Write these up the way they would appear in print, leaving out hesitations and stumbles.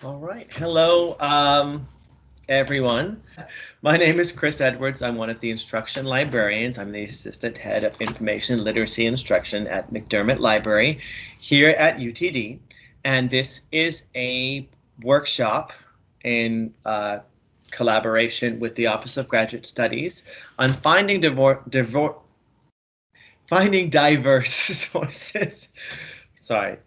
All right. Hello, everyone. My name is Chris Edwards. I'm one of the instruction librarians. I'm the assistant head of information literacy instruction at McDermott Library here at UTD. And this is a workshop in collaboration with the Office of Graduate Studies on finding diverse sources. Sorry.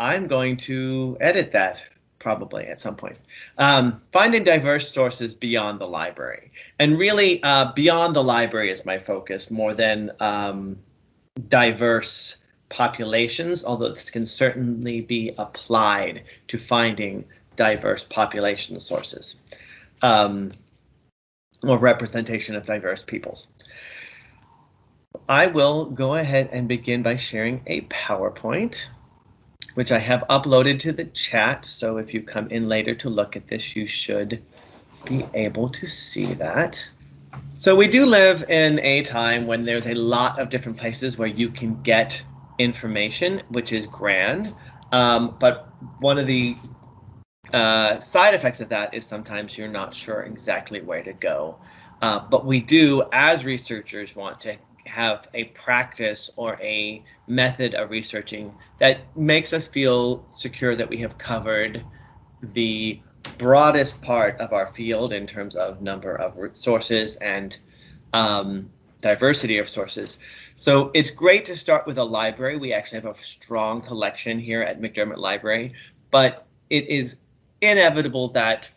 I'm going to edit that probably at some point. Finding diverse sources beyond the library. And really, beyond the library is my focus more than diverse populations, although this can certainly be applied to finding diverse population sources or representation of diverse peoples. I will go ahead and begin by sharing a PowerPoint, which I have uploaded to the chat. So if you come in later to look at this, you should be able to see that. So we do live in a time when there's a lot of different places where you can get information, which is grand. But one of the side effects of that is sometimes you're not sure exactly where to go. But we do, as researchers, want to have a practice or a method of researching that makes us feel secure that we have covered the broadest part of our field in terms of number of sources and diversity of sources. So it's great to start with a library. We actually have a strong collection here at McDermott Library, but it is inevitable that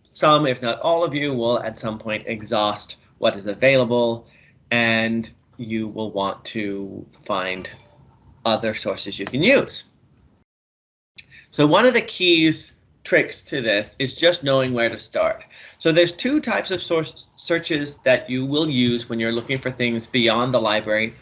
some, if not all of you, will at some point exhaust what is available, and you will want to find other sources you can use. So one of the keys tricks to this is just knowing where to start. So there's two types of searches that you will use when you're looking for things beyond the library,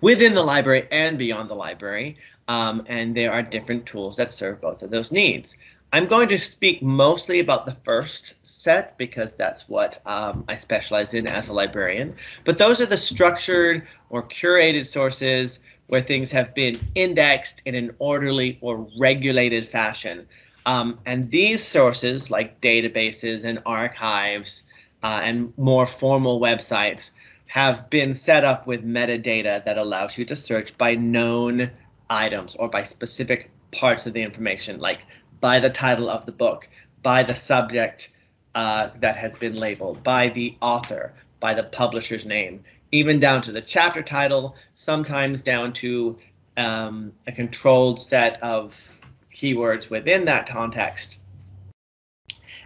within the library and beyond the library, and there are different tools that serve both of those needs. I'm going to speak mostly about the first set because that's what I specialize in as a librarian. But those are the structured or curated sources where things have been indexed in an orderly or regulated fashion. And these sources, like databases and archives and more formal websites, have been set up with metadata that allows you to search by known items or by specific parts of the information, like by the title of the book, by the subject that has been labeled, by the author, by the publisher's name, even down to the chapter title, sometimes down to a controlled set of keywords within that context.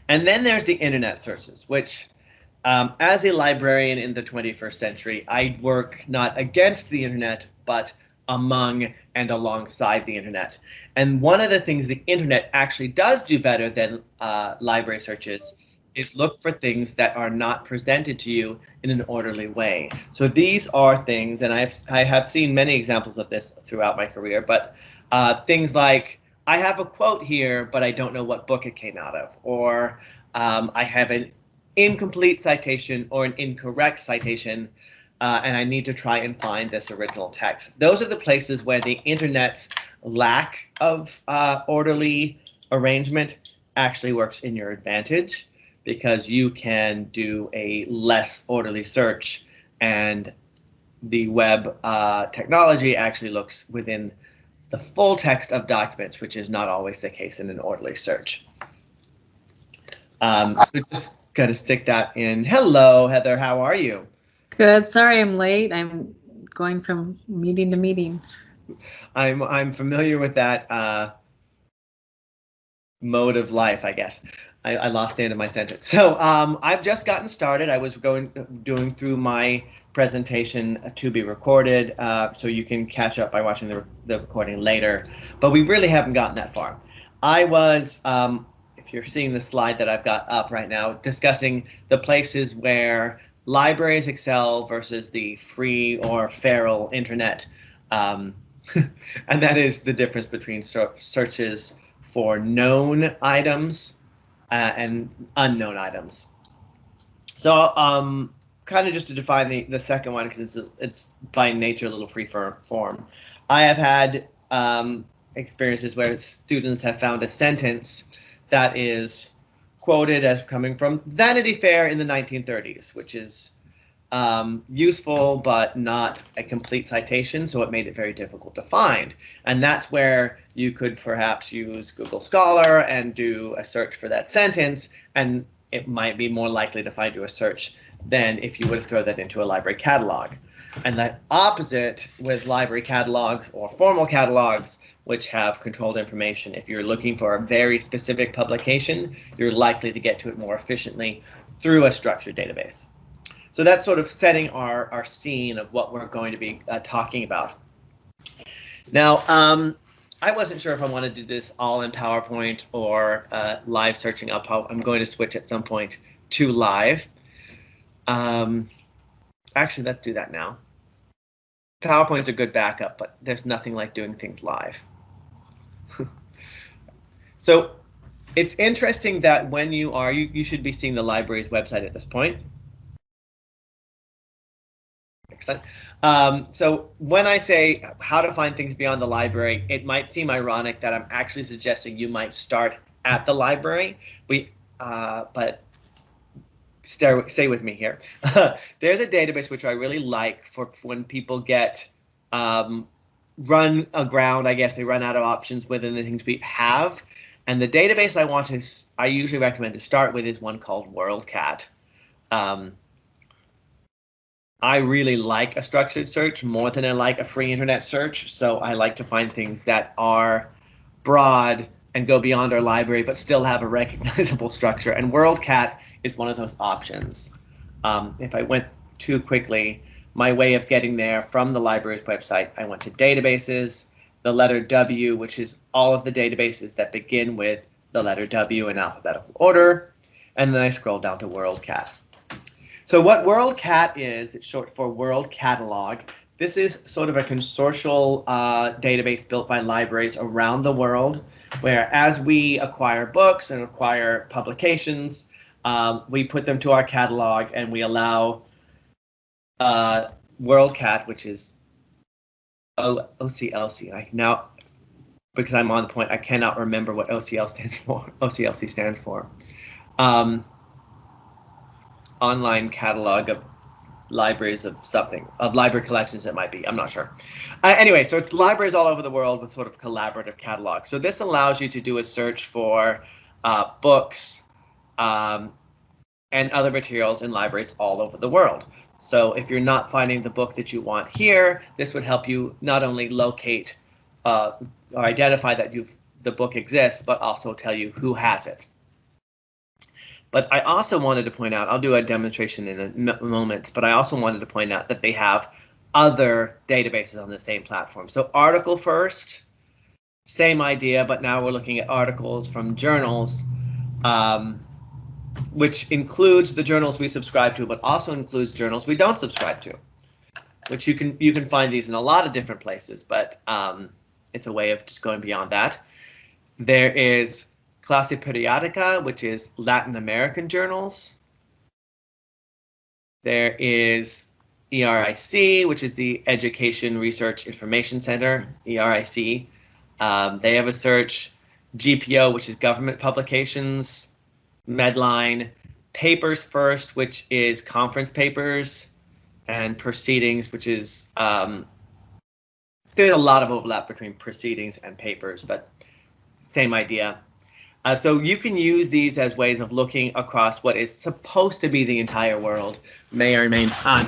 And then there's the internet sources, which as a librarian in the 21st century, I work not against the internet, but among and alongside the internet. And one of the things the internet actually does do better than library searches is look for things that are not presented to you in an orderly way. So these are things, and I have seen many examples of this throughout my career, but things like, I have a quote here, but I don't know what book it came out of, or I have an incomplete citation or an incorrect citation, and I need to try and find this original text. Those are the places where the internet's lack of orderly arrangement actually works in your advantage, because you can do a less orderly search, and the web technology actually looks within the full text of documents, which is not always the case in an orderly search. So just got to stick that in. Hello, Heather, how are you? Good. Sorry I'm late. I'm going from meeting to meeting. I'm familiar with that mode of life, I guess. I lost the end of my sentence. So I've just gotten started. I was doing through my presentation to be recorded, so you can catch up by watching the recording later. But we really haven't gotten that far. I was, if you're seeing the slide that I've got up right now, discussing the places where libraries excel versus the free or feral internet. And that is the difference between searches for known items and unknown items. So kind of just to define the second one, because it's by nature a little free form. I have had experiences where students have found a sentence that is quoted as coming from Vanity Fair in the 1930s, which is useful but not a complete citation, so it made it very difficult to find. And that's where you could perhaps use Google Scholar and do a search for that sentence, and it might be more likely to find you a search than if you would throw that into a library catalog. And the opposite with library catalogs or formal catalogs, which have controlled information. If you're looking for a very specific publication, you're likely to get to it more efficiently through a structured database. So that's sort of setting our scene of what we're going to be talking about. Now, I wasn't sure if I want to do this all in PowerPoint or live searching up. I'm going to switch at some point to live. Actually, let's do that now. PowerPoint's a good backup, but there's nothing like doing things live. So it's interesting that when you should be seeing the library's website at this point. Excellent. So when I say how to find things beyond the library, it might seem ironic that I'm actually suggesting you might start at the library. But stay with me here. There's a database which I really like for when people get run aground. I guess they run out of options within the things we have. And the database I usually recommend to start with is one called Worldcat. I really like a structured search more than I like a free internet search. So I like to find things that are broad and go beyond our library, but still have a recognizable structure. And Worldcat is one of those options. If I went too quickly, my way of getting there from the library's website, I went to databases, the letter W, which is all of the databases that begin with the letter W in alphabetical order, and then I scroll down to Worldcat. So what Worldcat is, it's short for World Catalog. This is sort of a consortial database built by libraries around the world, where as we acquire books and acquire publications, we put them to our catalog and we allow Worldcat, which is OCLC. Now, because I'm on the point, I cannot remember what OCLC stands for. Online catalog of libraries of something, of library collections it might be, I'm not sure. Anyway, so it's libraries all over the world with sort of collaborative catalogs. So this allows you to do a search for books and other materials in libraries all over the world. So if you're not finding the book that you want here, this would help you not only locate or identify that the book exists, but also tell you who has it. But I also wanted to point out, I'll do a demonstration in a moment, but I also wanted to point out that they have other databases on the same platform. So Article First, same idea, but now we're looking at articles from journals, which includes the journals we subscribe to, but also includes journals we don't subscribe to, which you can find these in a lot of different places, but it's a way of just going beyond that. There is Clase Periodica, which is Latin American journals. There is ERIC, which is the Education Research Information Center, ERIC. They have a search. GPO, which is government publications. Medline. Papers First, which is conference papers. And Proceedings, which is, there's a lot of overlap between proceedings and papers, but same idea. So you can use these as ways of looking across what is supposed to be the entire world, may or may not.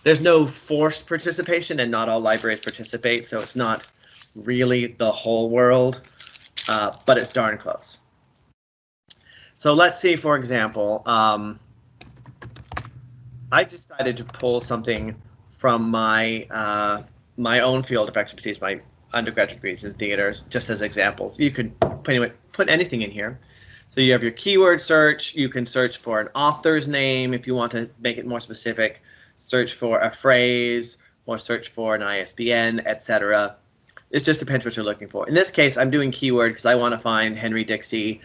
There's no forced participation, and not all libraries participate, so it's not really the whole world, but it's darn close. So let's see, for example, I decided to pull something from my my own field of expertise, my undergraduate degrees in theaters, just as examples. You could put anything in here. So you have your keyword search. You can search for an author's name if you want to make it more specific. Search for a phrase or search for an ISBN, etc. It just depends what you're looking for. In this case, I'm doing keyword because I want to find Henry Dixie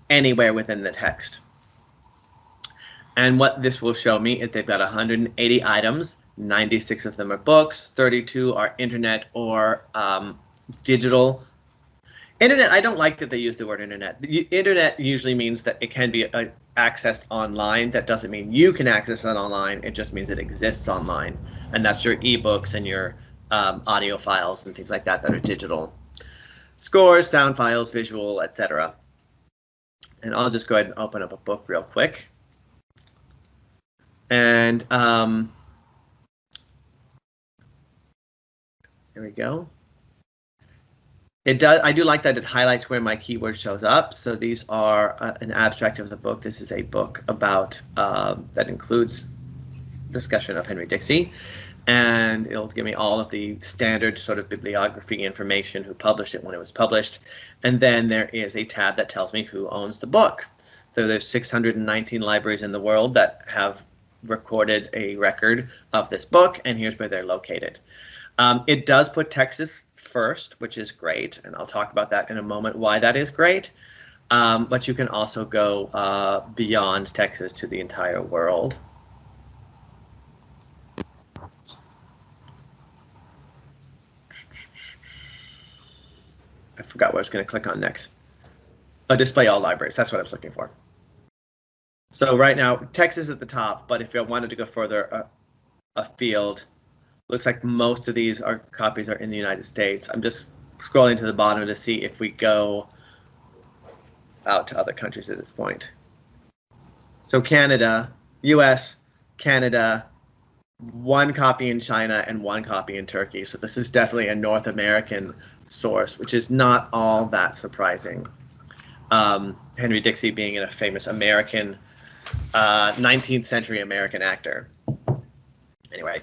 anywhere within the text. And what this will show me is they've got 180 items. 96 of them are books, 32 are internet or digital. Internet, I don't like that they use the word internet. The internet usually means that it can be accessed online. That doesn't mean you can access it online. It just means it exists online. And that's your ebooks and your audio files and things like that that are digital. Scores, sound files, visual, etc. And I'll just go ahead and open up a book real quick. And here we go. It does. I do like that it highlights where my keyword shows up. So these are an abstract of the book. This is a book about that includes discussion of Henry Dixie, and it'll give me all of the standard sort of bibliography information, who published it, when it was published, and then there is a tab that tells me who owns the book. So there's 619 libraries in the world that have recorded a record of this book, and here's where they're located. It does put Texas first, which is great, and I'll talk about that in a moment, why that is great. But you can also go beyond Texas to the entire world. I forgot what I was going to click on next. Display all libraries. That's what I was looking for. So right now, Texas at the top, but if I wanted to go further afield, looks like most of these copies are in the United States. I'm just scrolling to the bottom to see if we go out to other countries at this point. So Canada, US, Canada, 1 copy in China and 1 copy in Turkey. So this is definitely a North American source, which is not all that surprising. Henry Dixie being a famous American, 19th century American actor. Anyway.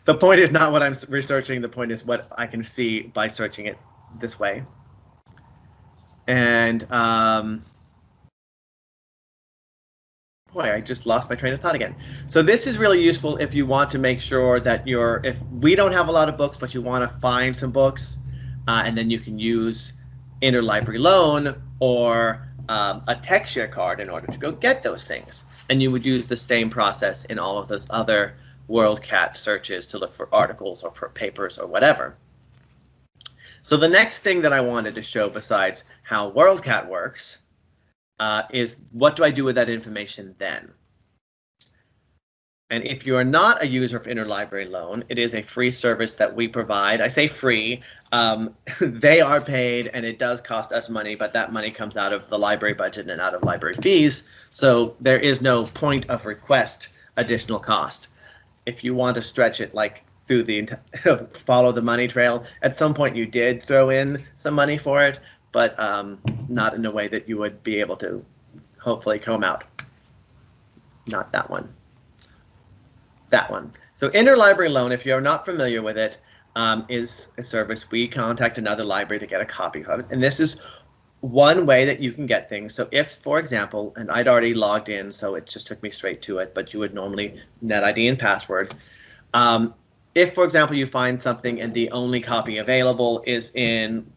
The point is not what I'm researching. The point is what I can see by searching it this way. And boy, I just lost my train of thought again. So this is really useful if you want to make sure that if we don't have a lot of books, but you want to find some books, and then you can use Interlibrary Loan or a Techshare card in order to go get those things. And you would use the same process in all of those other Worldcat searches to look for articles or for papers or whatever. So the next thing that I wanted to show, besides how Worldcat works, is what do I do with that information then? And if you are not a user of Interlibrary Loan, it is a free service that we provide. I say free, they are paid, and it does cost us money, but that money comes out of the library budget and out of library fees. So there is no point of request additional cost. If you want to stretch it like through the follow the money trail, at some point you did throw in some money for it, but not in a way that you would be able to hopefully comb out. Not that one. That one. So Interlibrary Loan, if you're not familiar with it, is a service. We contact another library to get a copy of it. And this is one way that you can get things. So if, for example, and I'd already logged in, so it just took me straight to it, but you would normally net ID and password. If, for example, you find something and the only copy available is in,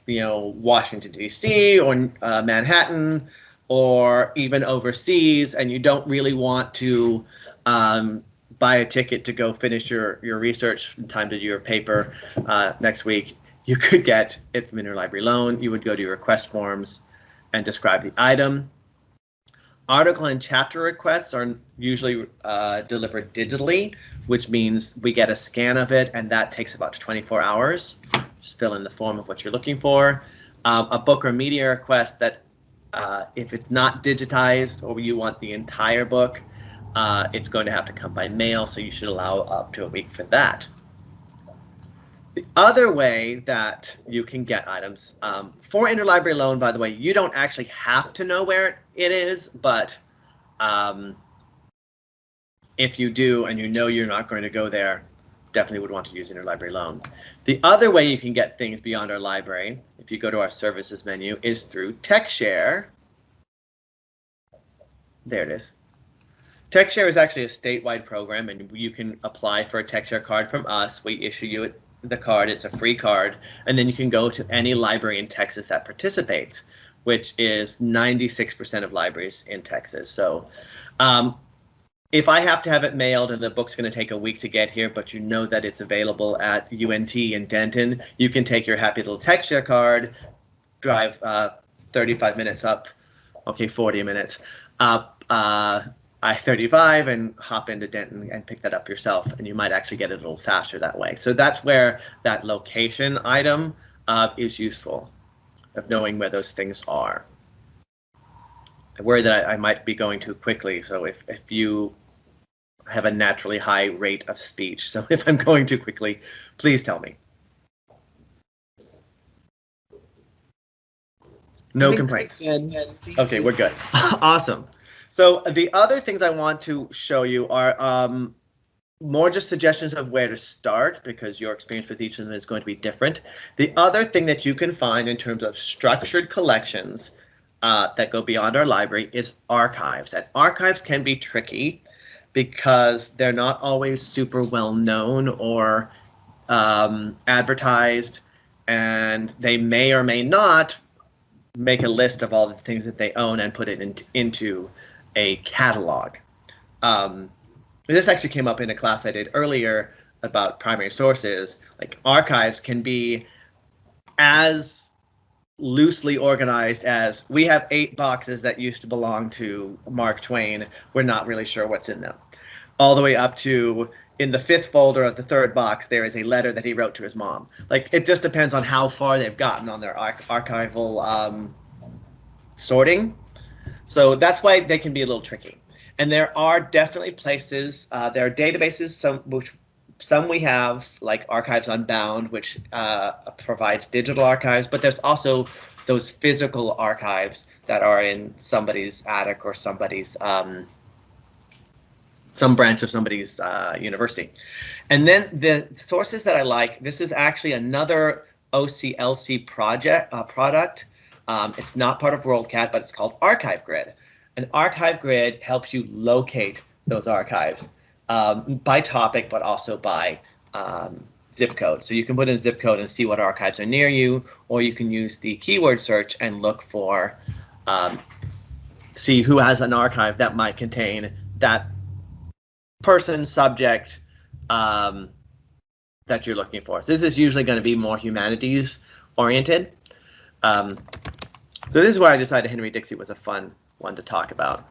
Washington, D.C. or Manhattan, or even overseas, and you don't really want to buy a ticket to go finish your research in time to do your paper next week, you could get it from Interlibrary Loan. You would go to your request forms and describe the item. Article and chapter requests are usually delivered digitally, which means we get a scan of it, and that takes about 24 hours. Just fill in the form of what you're looking for. A book or media request that if it's not digitized or you want the entire book, it's going to have to come by mail, so you should allow up to a week for that. The other way that you can get items, for Interlibrary Loan, by the way, you don't actually have to know where it is, but if you do and you know you're not going to go there, definitely would want to use Interlibrary Loan. The other way you can get things beyond our library, if you go to our services menu, is through Techshare. There it is. Techshare is actually a statewide program, and you can apply for a Techshare card from us. We issue you the card. It's a free card, and then you can go to any library in Texas that participates, which is 96% of libraries in Texas. So if I have to have it mailed and the book's going to take a week to get here, but you know that it's available at UNT in Denton, you can take your happy little Techshare card, drive 35 minutes up, okay, 40 minutes up I-35 and hop into Denton and pick that up yourself, and you might actually get it a little faster that way. So that's where that location item is useful, of knowing where those things are. I worry that I might be going too quickly, so if you have a naturally high rate of speech, so if I'm going too quickly, please tell me. No complaints. Good. Okay, we're good. Awesome. So the other things I want to show you are more just suggestions of where to start, because your experience with each of them is going to be different. The other thing that you can find in terms of structured collections that go beyond our library is archives. And archives can be tricky because they're not always super well known or advertised, and they may or may not make a list of all the things that they own and put it into a catalog. This actually came up in a class I did earlier about primary sources. Like, archives can be as loosely organized as, we have 8 boxes that used to belong to Mark Twain, we're not really sure what's in them, all the way up to, in the 5th folder of the 3rd box, there is a letter that he wrote to his mom. Like, it just depends on how far they've gotten on their archival sorting. So that's why they can be a little tricky. And there are definitely places, there are databases, some we have, like Archives Unbound, which provides digital archives, but there's also those physical archives that are in somebody's attic or somebody's some branch of somebody's university. And then the sources that I like, this is actually another OCLC product. It's not part of Worldcat, but it's called Archive Grid. An Archive Grid helps you locate those archives by topic, but also by zip code. So you can put in a zip code and see what archives are near you, or you can use the keyword search and look for, see who has an archive that might contain that person, subject that you're looking for. So this is usually going to be more humanities oriented. So this is where I decided Henry Dixie was a fun one to talk about.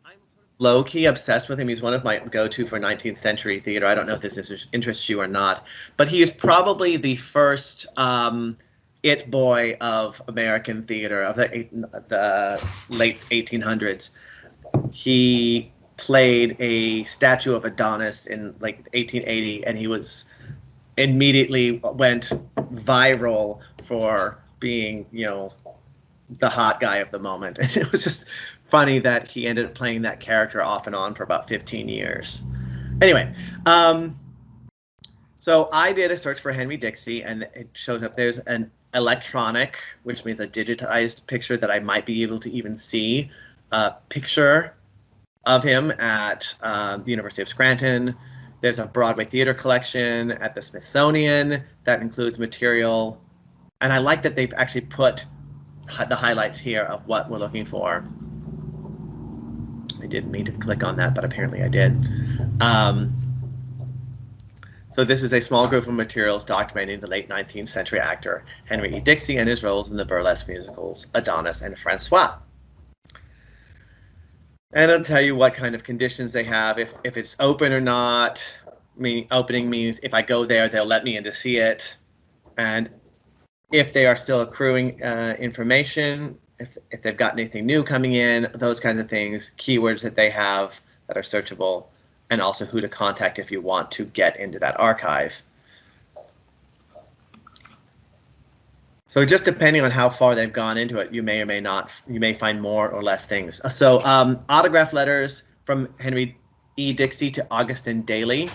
I'm low-key obsessed with him. He's one of my go-to for 19th century theater. I don't know if this interests you or not, but he is probably the first it boy of American theater of the late 1800s. He played a statue of Adonis in like 1880, and he was immediately went viral for being, you know, the hot guy of the moment. And it was just funny that he ended up playing that character off and on for about 15 years. Anyway, so I did a search for Henry Dixie, and it showed up there's an electronic, which means a digitized picture that I might be able to even see, a picture of him at the University of Scranton. There's a Broadway theater collection at the Smithsonian that includes material. And I like that they've actually put the highlights here of what we're looking for. I didn't mean to click on that, but apparently I did. So this is a small group of materials documenting the late 19th century actor Henry E. Dixie and his roles in the burlesque musicals Adonis and Francois. And it'll tell you what kind of conditions they have, if it's open or not. Opening means if I go there, they'll let me in to see it. And if they are still accruing information, if they've got anything new coming in, those kinds of things, keywords that they have that are searchable, and also who to contact if you want to get into that archive. So just depending on how far they've gone into it, you may or may not, you may find more or less things. So autograph letters from Henry E. Dixie to Augustin Daly.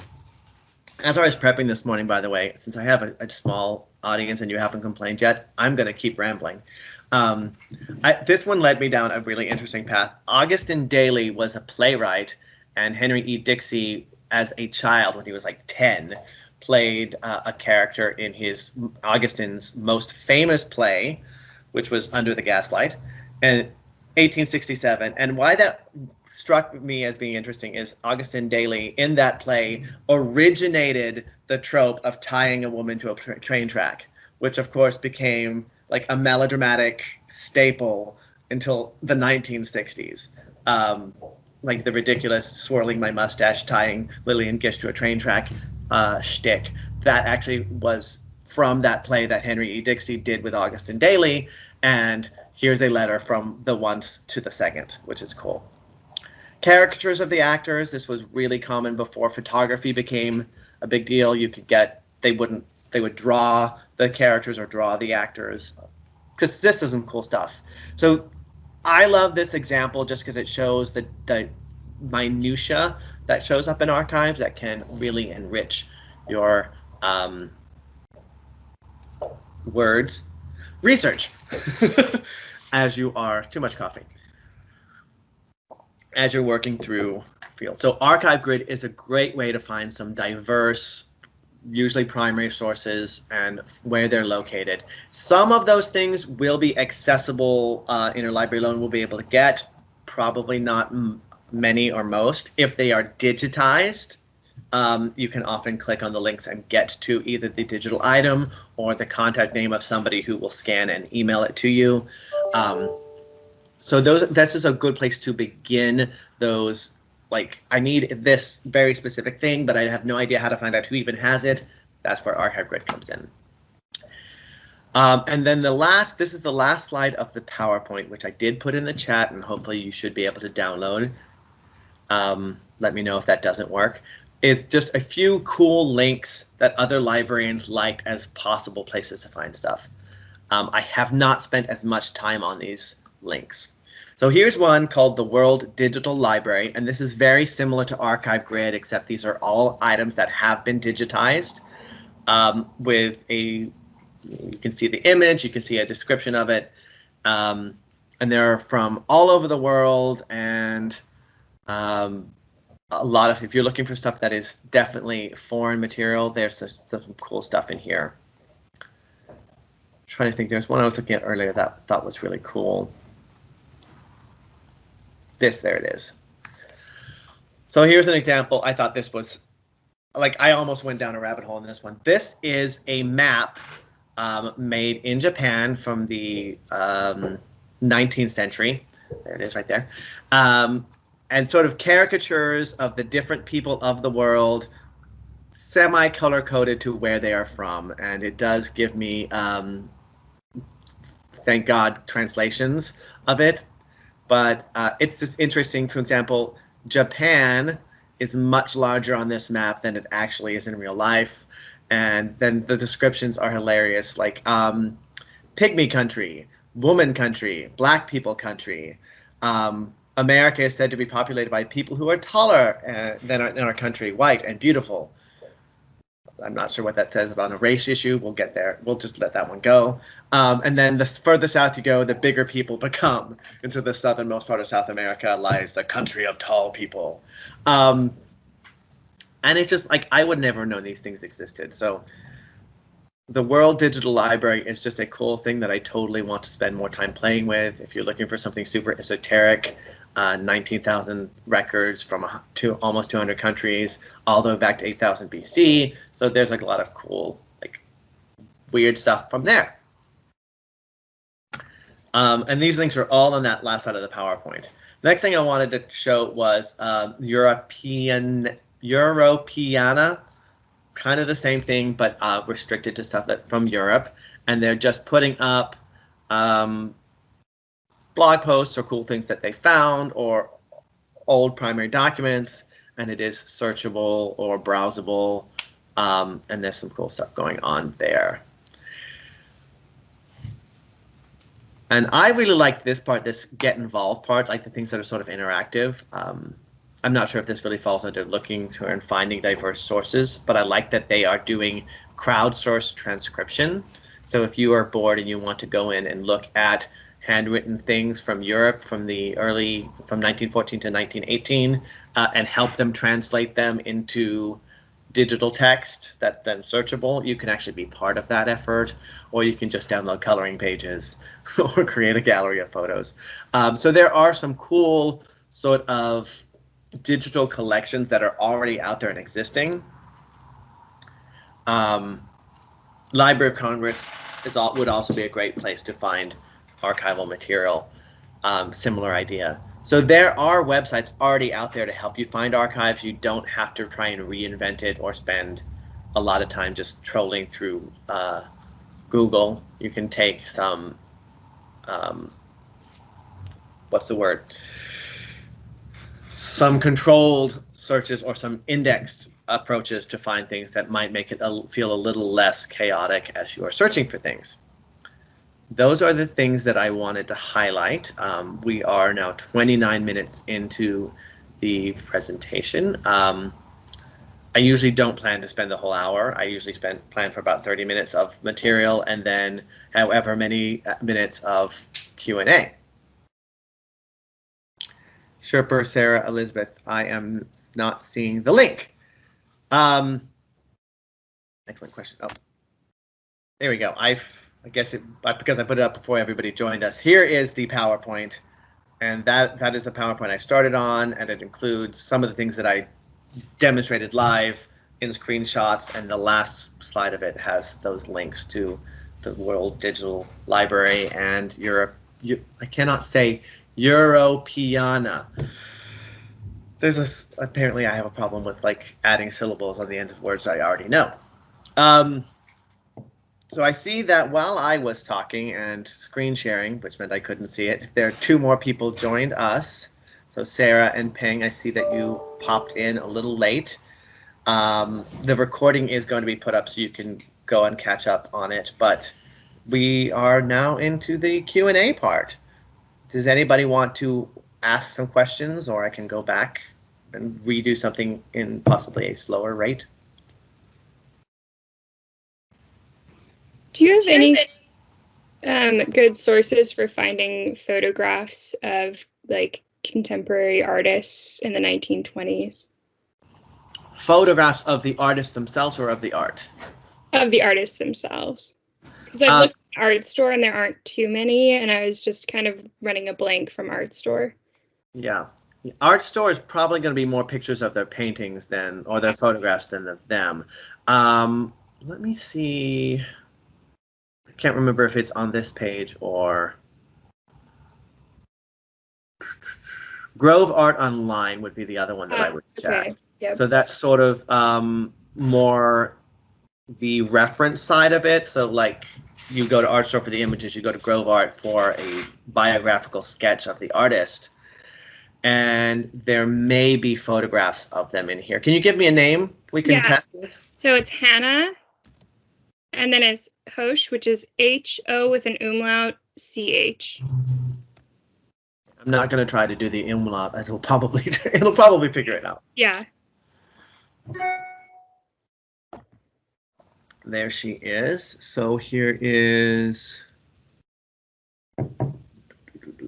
As I was prepping this morning, by the way, since I have a small audience and you haven't complained yet, I'm going to keep rambling. This one led me down a really interesting path. Augustin Daly was a playwright, and Henry E. Dixie, as a child, when he was like 10, played a character in Augustin's most famous play, which was Under the Gaslight. And 1867. And why that struck me as being interesting is Augustin Daly, in that play, originated the trope of tying a woman to a train track, which of course became like a melodramatic staple until the 1960s. Like the ridiculous swirling my mustache, tying Lillian Gish to a train track shtick. That actually was from that play that Henry E. Dixie did with Augustin Daly. And here's a letter from the once to the second, which is cool. Caricatures of the actors. This was really common before photography became a big deal. You could get, they would draw the characters or draw the actors, because this is some cool stuff. So I love this example just because it shows the minutia that shows up in archives that can really enrich your words research as you are too much coffee as you're working through fields. So Archive Grid is a great way to find some diverse, usually primary sources and where they're located. Some of those things will be accessible. Interlibrary Loan will be able to get, probably not many or most. If they are digitized, you can often click on the links and get to either the digital item or the contact name of somebody who will scan and email it to you. So this is a good place to begin those, like, I need this very specific thing, but I have no idea how to find out who even has it. That's where Archive Grid comes in. And then this is the last slide of the PowerPoint, which I did put in the chat, and hopefully you should be able to download. Let me know if that doesn't work. It's just a few cool links that other librarians like as possible places to find stuff. I have not spent as much time on these links. So here's one called the World Digital Library, and this is very similar to Archive Grid, except these are all items that have been digitized with you can see the image, you can see a description of it, and they're from all over the world, and a lot of, if you're looking for stuff that is definitely foreign material, there's some cool stuff in here. Trying to think, there's one I was looking at earlier that I thought was really cool. There it is. So here's an example. I thought this was, like, I almost went down a rabbit hole in this one. This is a map made in Japan from the 19th century. There it is right there. And sort of caricatures of the different people of the world, semi-color coded to where they are from. And it does give me, thank God, translations of it. But it's just interesting. For example, Japan is much larger on this map than it actually is in real life. And then the descriptions are hilarious, like pygmy country, woman country, black people country. America is said to be populated by people who are taller than in our country, white and beautiful. I'm not sure what that says about a race issue. We'll get there. We'll just let that one go. And then the further south you go, the bigger people become. Into the southernmost part of South America lies the country of tall people. And it's just like, I would never have known these things existed. So the World Digital Library is just a cool thing that I totally want to spend more time playing with. If you're looking for something super esoteric, 19,000 records from almost 200 countries, all the way back to 8,000 BC. So there's like a lot of cool, like, weird stuff from there. And these links are all on that last side of the PowerPoint. The next thing I wanted to show was Europeana, kind of the same thing, but restricted to stuff from Europe. And they're just putting up blog posts or cool things that they found or old primary documents, and it is searchable or browsable, and there's some cool stuff going on there. And I really like this part, this get involved part, like the things that are sort of interactive. I'm not sure if this really falls under looking for and finding diverse sources, but I like that they are doing crowdsourced transcription. So if you are bored and you want to go in and look at handwritten things from Europe from 1914 to 1918 and help them translate them into digital text that's then searchable, you can actually be part of that effort, or you can just download coloring pages or create a gallery of photos. So there are some cool sort of digital collections that are already out there and existing. Library of Congress would also be a great place to find archival material. Similar idea. So there are websites already out there to help you find archives. You don't have to try and reinvent it or spend a lot of time just trolling through Google. You can take some, what's the word? Some controlled searches or some indexed approaches to find things that might make it feel a little less chaotic as you are searching for things. Those are the things that I wanted to highlight. We are now 29 minutes into the presentation. I usually don't plan to spend the whole hour. I usually plan for about 30 minutes of material and then however many minutes of Q&A. Sherper, Sarah, Elizabeth, I am not seeing the link. Excellent question. Oh, there we go. I guess because I put it up before everybody joined us. Here is the PowerPoint, and that is the PowerPoint I started on, and it includes some of the things that I demonstrated live in screenshots, and the last slide of it has those links to the World Digital Library and Europe. I cannot say Europeana. Apparently I have a problem with like adding syllables on the ends of words I already know. So I see that while I was talking and screen sharing, which meant I couldn't see it, there are two more people joined us. So Sarah and Ping, I see that you popped in a little late. The recording is going to be put up so you can go and catch up on it, but we are now into the Q&A part. Does anybody want to ask some questions, or I can go back and redo something in possibly a slower rate? Do you have any good sources for finding photographs of like contemporary artists in the 1920s? Photographs of the artists themselves or of the art? Of the artists themselves. Because I've looked at Art Store and there aren't too many, and I was just kind of running a blank from Art Store. Yeah. The Art Store is probably going to be more pictures of their paintings or their photographs than of them. Let me see. I can't remember if it's on this page or Grove Art Online would be the other one that I would check. Okay. Yep. So that's sort of more the reference side of it. So like you go to Art Store for the images, you go to Grove Art for a biographical sketch of the artist. And there may be photographs of them in here. Can you give me a name we can test with? So it's Hannah, and then it's Hosh, which is H-O with an umlaut, C-H. I'm not going to try to do the umlaut. It'll probably figure it out. Yeah. There she is. So here is.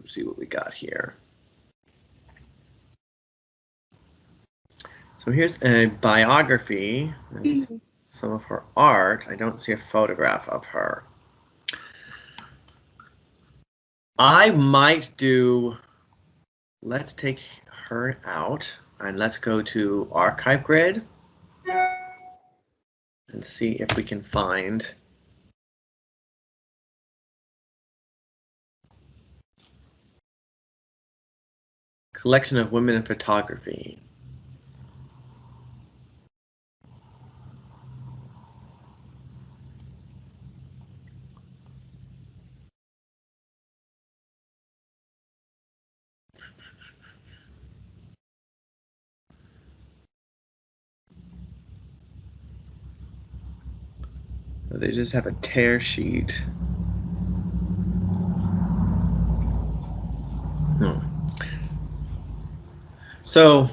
See what we got here. So here's a biography. Some of her art. I don't see a photograph of her. I might do, let's take her out and let's go to Archive Grid and see if we can find collection of women in photography. They just have a tear sheet. So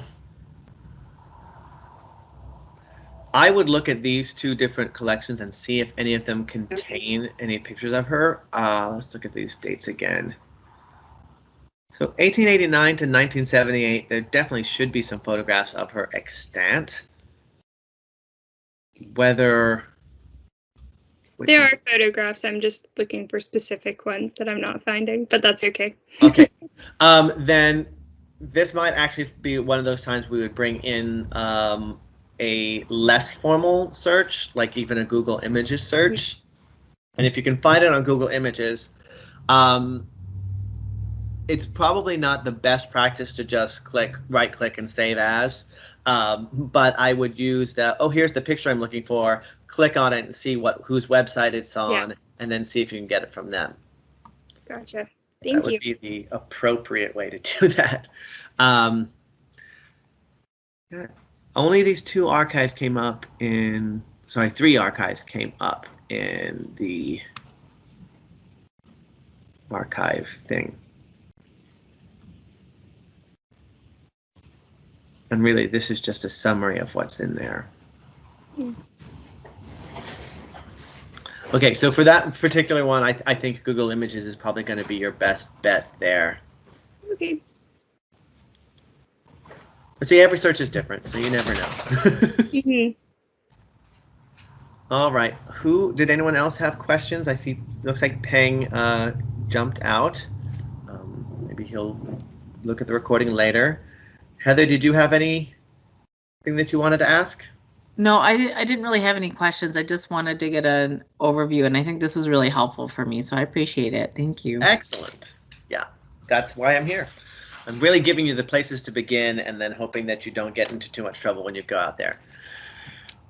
I would look at these two different collections and see if any of them contain any pictures of her. Let's look at these dates again. So 1889 to 1978, there definitely should be some photographs of her extant. whether There are photographs. I'm just looking for specific ones that I'm not finding, but that's okay. Okay. Then this might actually be one of those times we would bring in a less formal search, like even a Google Images search. And if you can find it on Google Images, it's probably not the best practice to just right click and save as. But I would use here's the picture I'm looking for, click on it and see whose website it's on, and then see if you can get it from them. Gotcha. That Thank would you. be the appropriate way to do that. Only these three archives came up in the archive thing. And really, this is just a summary of what's in there. Okay, so for that particular one, I think Google Images is probably going to be your best bet there. Okay. But see, every search is different, so you never know. All right. Did anyone else have questions? I see. Looks like Peng jumped out. Maybe he'll look at the recording later. Heather, did you have anything that you wanted to ask? No, I didn't really have any questions. I just wanted to get an overview, and I think this was really helpful for me, so I appreciate it. Thank you. Excellent. Yeah, that's why I'm here. I'm really giving you the places to begin and then hoping that you don't get into too much trouble when you go out there.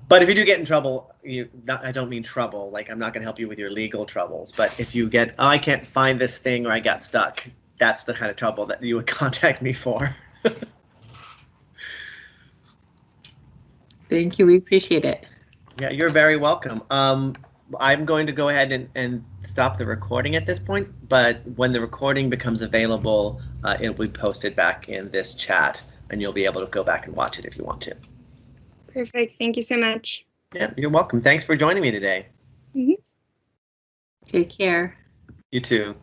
But if you do get in trouble, I don't mean trouble, like I'm not going to help you with your legal troubles, but if you get, I can't find this thing or I got stuck, that's the kind of trouble that you would contact me for. Thank you. We appreciate it. Yeah, you're very welcome. I'm going to go ahead and stop the recording at this point, but when the recording becomes available, it will be posted back in this chat, and you'll be able to go back and watch it if you want to. Perfect. Thank you so much. Yeah, you're welcome. Thanks for joining me today. Take care. You too.